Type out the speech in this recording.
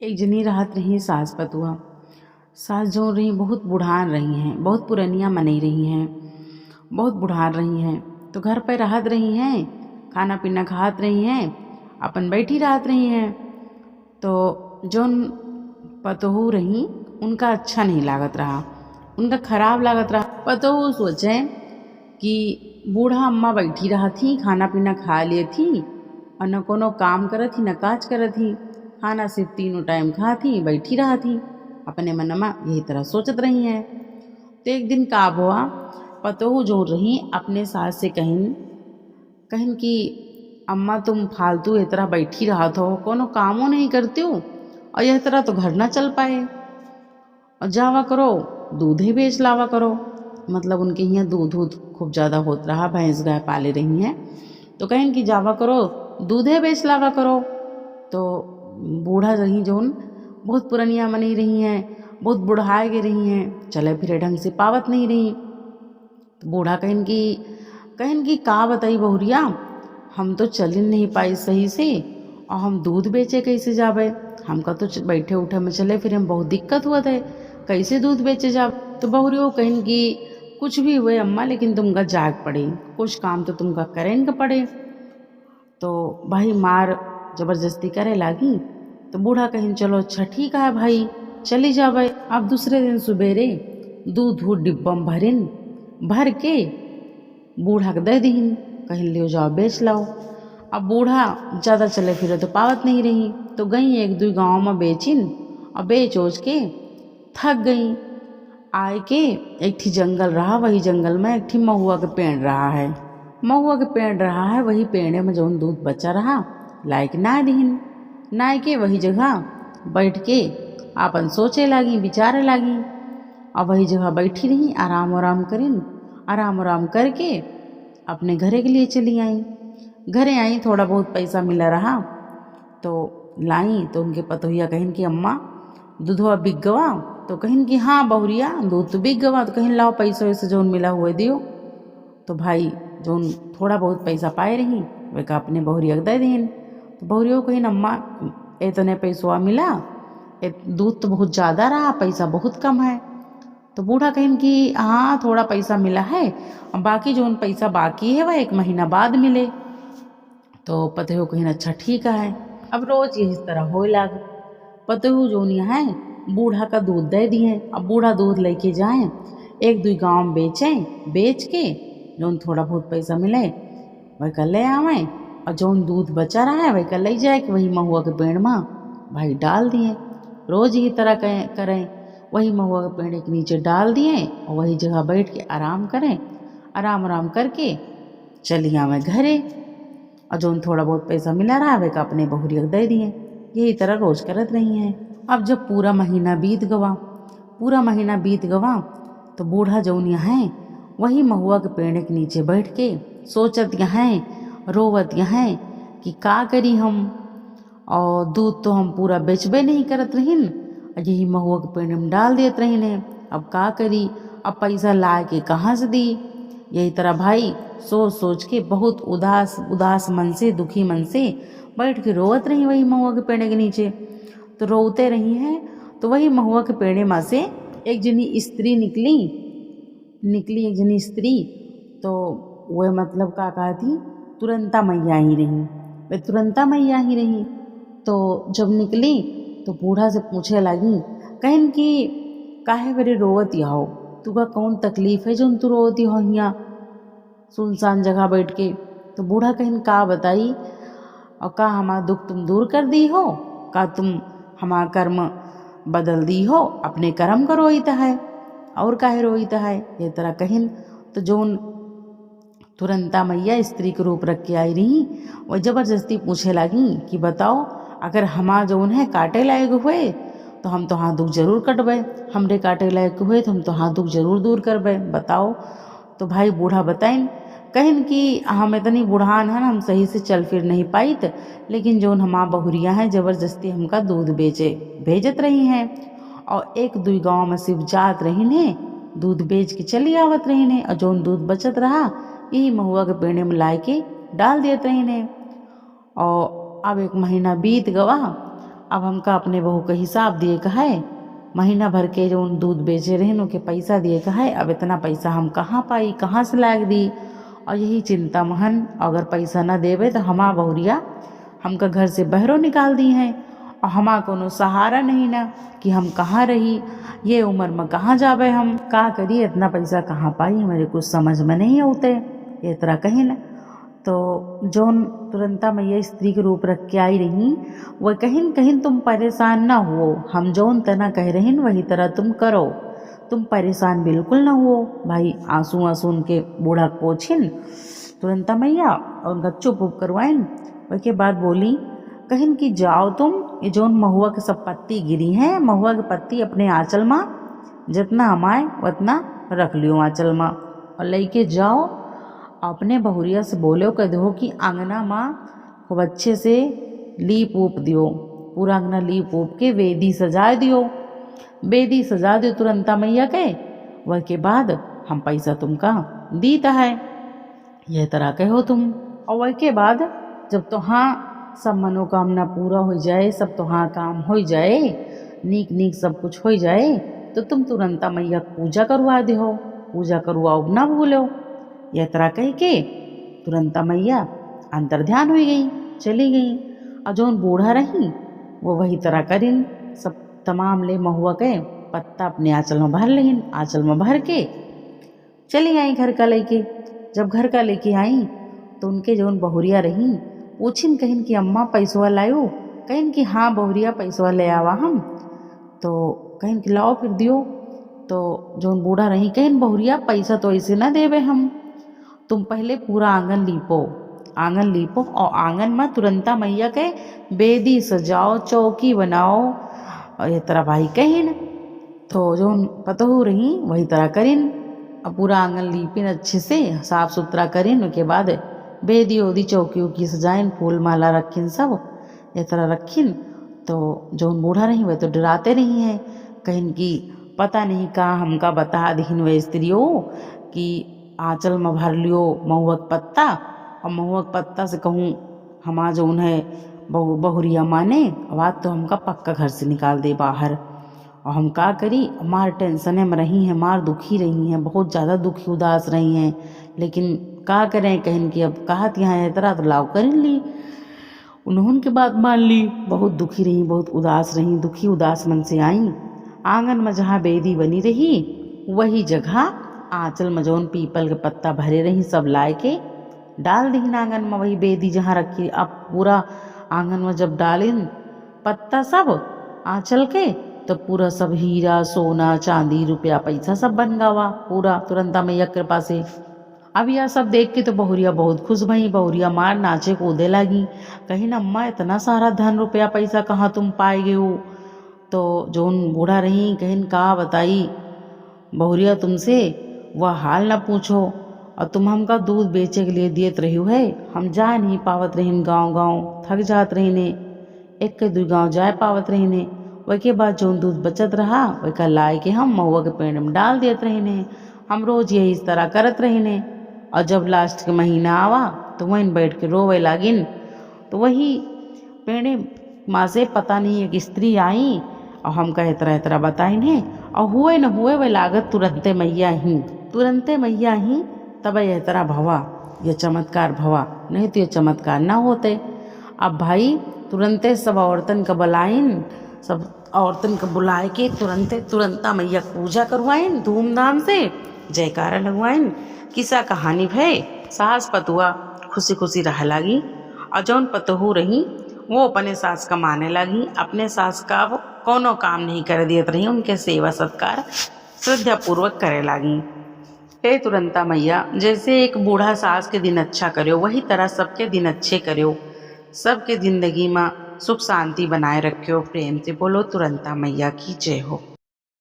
एक जनी रहत रही सास पतुहा। सास जो रही बहुत बुढ़ान रही हैं, बहुत पुरनिया मनई रही हैं, बहुत बुढ़ान रही हैं। तो घर पर रहत रही हैं, खाना पीना खात रही हैं, अपन बैठी रहत रही हैं। तो जौन पतोहू रही उनका अच्छा नहीं लागत रहा, उनका खराब लागत रहा। पतोहू सोचे कि बूढ़ा अम्मा बैठी रहा थी, खाना पीना खा लिए थी और न कोनो काम करत थी न काज करत थी, खाना सिर्फ तीनों टाइम खा थी, बैठी रहा थी अपने मनमा यही तरह सोचत रही हैं। तो एक दिन का हुआ, पतोहू जो रही अपने सास से कहिन कि अम्मा तुम फालतू इस तरह बैठी रहा हो, कोनो कामों नहीं करती हो और यह तरह तो घर ना चल पाए, और जावा करो दूध ही बेच लावा करो। मतलब उनके यहाँ दूध खूब ज़्यादा होत रहा, भैंस गाय पाले रही हैं। तो कहें कि जावा करो दूधे बेच लावा करो। तो बूढ़ा रही जोन बहुत पुरनिया मनी रही हैं, बहुत बुढ़ाए गे रही हैं, चले फिरे ढंग से पावत नहीं रही। तो बूढ़ा कहें कि का बताई बहुरिया, हम तो चल ही नहीं पाई सही से और हम दूध बेचे कैसे जावे, हमका तो बैठे उठे में चले फिर हम बहुत दिक्कत हुआ थे, कैसे दूध बेचे जा। तो बहुरियो कहें कि कुछ भी हुए अम्मा, लेकिन तुमका जाग पड़े, कुछ काम तो तुमका करेंगे पड़े। तो भाई मार जबरदस्ती करे लागी। तो बूढ़ा कहें चलो अच्छा ठीक है भाई, चली जावे। अब दूसरे दिन सुबेरे दूध डिब्बा में भर के बूढ़ा के दे दीन, कहीं ले जाओ बेच लाओ। अब बूढ़ा ज़्यादा चले फिरे तो पावत नहीं रही, तो गई एक दो गांव में बेचिन और बेच ओच के थक गई। आए के एक ठी जंगल रहा, वही जंगल में एक ठी महुआ के पेड़ रहा है, महुआ के पेड़ रहा है, वही पेड़े में जो दूध बचा रहा लायक ना दीन। नाय के वही जगह बैठ के आपन सोचे लागी, विचारे लागी, और वही जगह बैठी रही आराम आराम करके अपने घरे के लिए चली आई। घरे आई, थोड़ा बहुत पैसा मिला रहा तो लाई। तो उनके पतोहिया कहिन कि अम्मा दूधवा बिक गवा। तो कहिन कि हाँ बहुरिया दूध तो बिक गवा। तो कहिन लाओ पैसा वैसे जो मिला हुए दियो। तो भाई जो थोड़ा बहुत पैसा पाए रही वे का अपने बहुरिया दे दीन। तो बहुरिया कहिन अम्मा इतने पैसा मिला, दूध तो बहुत ज़्यादा रहा, पैसा बहुत कम है। तो बूढ़ा कहिन कि हाँ थोड़ा पैसा मिला है, और बाकी जो पैसा बाकी है वह 1 महीना बाद मिले। तो पतहू कहिन अच्छा ठीक है। अब रोज यही तरह हो लाग। पतहू जो है बूढ़ा का दूध दे दिए। अब बूढ़ा दूध लेके जाए एक दो गांव में बेच के जो थोड़ा बहुत पैसा मिले वही कर ले आवे, और जो दूध बचा रहा है वही कर ले जाए कि वही महुआ के पेड़ में भाई डाल दिए। रोज ही तरह करें, वही महुआ के पेड़ के नीचे डाल दिए और वही जगह बैठ के आराम करें, आराम करके चली आवे घरे, और जो थोड़ा बहुत पैसा मिला रहा वह का अपने बहुरिया दे दिए। यही तरह रोज करत रही हैं। अब जब पूरा महीना बीत गवा तो बूढ़ा जौन यहाँ वही महुआ के पेड़ के नीचे बैठ के सोचत यहाँ रोवत यहाँ कि का करी हम, और दूध तो हम पूरा बेचबे नहीं करत रहीन, और यही महुआ के पेड़ में डाल देत रहीन। अब का करी, अब पैसा ला के कहाँ से दी। यही तरह भाई सोच के बहुत उदास मन से, दुखी मन से बैठ के रोवत रही वही महुआ के पेड़ के नीचे। तो रोते रही हैं तो वही महुआ के पेड़ में से एक जनी स्त्री निकली एक जनी स्त्री। तो वह मतलब का कहती तुरंता मैया ही रही। तो जब निकली तो बूढ़ा से पूछे लगी, कहिन कि काहे बरे रोवत हो, तुका कौन तकलीफ है जो तू रोवती हो यहाँ सुनसान जगह बैठ के। तो बूढ़ा कहिन का बताई, और का हमारा दुख तुम दूर कर दी हो, का तुम हमारा कर्म बदल दी हो, अपने कर्म का रोईता है और काहे रोईता है। ये तरह कहिन। तो जोन तुरंता मैया स्त्री के रूप रख के आई रही वह जबरदस्ती पूछे लगी कि बताओ अगर हमारा जोन है काटे लायक हुए तो हम तो हाथ दुख जरूर कटबे, हमरे काटे लायक हुए तो हम तो हाथ दुख जरूर दूर करबे, बताओ। तो भाई बूढ़ा बताइन कहिन कि हम इतनी बुढ़ान है हम सही से चल फिर नहीं पाइत, लेकिन जो हमारा बहुरिया हैं जबरदस्ती हमका दूध भेजत रही हैं, और एक दो गांव में सिर्फ जात रही ने दूध बेच के चली आवत रही ने, और जो दूध बचत रहा यही महुआ के पेड़ में ला के डाल देत रही ने। और अब 1 महीना बीत गवा। अब हमका अपने बहू का हिसाब दिए कहे, महीना भर के जो दूध बेचे रहन के पैसा दिए कहे, अब इतना पैसा हम कहाँ पाई, कहाँ से लाग दी। और यही चिंता महन, अगर पैसा न देवे तो हमा बहुरिया हमका घर से बहरों निकाल दी हैं, और हमा कोनो सहारा नहीं ना कि हम कहाँ रही, ये उम्र में कहाँ जावे, हम का करी, इतना पैसा कहाँ पाई, हमारे कुछ समझ में नहीं होते। ये तरह कहीं न तो जोन तुरंता मैया स्त्री के रूप रख के आई रही, वह कहीं कहीं तुम परेशान ना हो, हम जोन तना कह रही वही तरह तुम करो, तुम परेशान बिल्कुल ना हो। भाई आंसू आंसू उनके बूढ़ा पोछिन तुरंता मैया और उनका चुप उप करवाइन। वही के बाद बोली कहिन कि जाओ तुम, ये जोन महुआ के सब पत्ती गिरी हैं, महुआ के पत्ती अपने आंचल में जितना हमाए उतना रख लियो आंचल में, और लेके जाओ अपने बहुरिया से बोलो कह दो कि आंगना माँ खूब अच्छे से लीप ऊप दियो, पूरा आंगना लीप ऊप के वेदी सजा दियो, वेदी सजा दियो तुरंता मैया के। वह के बाद हम पैसा तुमका दीता है, यह तरह कहो तुम। और वह के बाद जब तो हाँ सब मनोकामना पूरा हो जाए, सब तो हाँ काम हो जाए, नीक नीक सब कुछ हो जाए, तो तुम तुरंता मैया पूजा करवा दो, पूजा करवाओ ना भूलो। यह तरह कह के तुरंता मैया अंतर ध्यान हो गई, चली गई। और जोन बूढ़ा रही वो वही तरह करिन, सब तमाम ले महुआ के पत्ता अपने आंचल में भर लेन, आंचल में भर के चली आई घर का लेके। जब घर का लेके आई तो उनके जोन बहुरिया रही पूछिन कहिन कि अम्मा पैसवा लायो, कहिन कि हाँ बहुरिया पैसवा ले आवा हम, तो कहिन कि लाओ फिर दियो। तो जोन बूढ़ा रही कहिन बहुरिया पैसा तो ऐसे ना देवे हम, तुम पहले पूरा आंगन लीपो, आंगन लीपो और आंगन में तुरंता मैया के बेदी सजाओ, चौकी बनाओ, और ये तरह भाई कहिन। तो जो पतहू रही वही तरह करिन, अब पूरा आंगन लीपिन अच्छे से साफ सुथरा करिन, उसके बाद बेदी ओदी चौकी उकी सजाइन, फूल माला रखिन, सब ये तरह रखिन। तो जो बूढ़ा रही वह तो डराते रही हैं, कहिन कि पता नहीं कहाँ हमका बता दिखिन वह स्त्रियों कि आंचल में भर लियो महुआ के पत्ता, और महुआ के पत्ता से कहूँ हमा जो उन्हें बहुरिया माने बात तो हमका पक्का घर से निकाल दे बाहर। और हम का करी, मार टेंशन में रही हैं, मार दुखी रही हैं, बहुत ज़्यादा दुखी उदास रही हैं, लेकिन का करें, कहिन कि अब कहत यहाँ है तरह तो लाव कर ली, उन्होंने के बात मान ली। बहुत दुखी रही, बहुत उदास रही, दुखी उदास मन से आई आंगन में जहाँ बेदी बनी रही वही जगह आंचल में जौन पीपल के पत्ता भरे रही सब लाए के डाल दी आंगन में, वही बेदी जहाँ रखी। अब पूरा आंगन में जब डालिन पत्ता सब आंचल के, तो पूरा सब हीरा सोना चांदी रुपया पैसा सब बन गवा पूरा तुरंता मैया कृपा से। अब यह सब देख के तो बहुरिया बहुत खुश भई, बहुरिया मार नाचे कूदे लगी, कहीं न अम्मा इतना सारा धन रुपया पैसा कहाँ तुम पाए गए हो। तो जोन बूढ़ा रही कहिन का बताई बहुरिया तुमसे वह हाल न पूछो, और तुम हमका दूध बेचे के लिए दियत रही है, हम जा नहीं पावत रहीन, गाँव गाँव थक जात रही ने, एक के दू गाँव जाए पावत रही ने। वही के बाद जो दूध बचत रहा वही का लाए के हम महुआ के पेड़ में डाल देते रही ने, हम रोज यही इस तरह करत रही ने। और जब लास्ट के महीना आवा तो वहीं बैठ के रोवे लागिन, तो वही पेड़े माँ से पता नहीं एक स्त्री आई और हम कहे तरह तरह बताई ने, और हुए न हुए वह लागत तुरंते मैया ही, तुरंते मैया ही तब यह तरह भवा, यह चमत्कार भवा, नहीं तो ये चमत्कार ना होते। अब भाई तुरंते सब औरतन का बुलाइन, सब औरतन को बुलाए के तुरंता मैया पूजा करवाइन धूमधाम से, जयकारा लगवाइन, किस्सा कहानी भय सास पतुआ खुशी खुशी रह लगी। और जौन पतहू रही वो अपने सास का माने लगी, अपने सास का वो कोनो काम नहीं कर दियत रही, उनके सेवा सत्कार श्रद्धा पूर्वक करे लगी। हे तुरंता मैया, जैसे एक बूढ़ा सास के दिन अच्छा करो वही तरह सबके दिन अच्छे करो, सबके जिंदगी में सुख शांति बनाए रखो। प्रेम से बोलो तुरंता मैया की जय हो।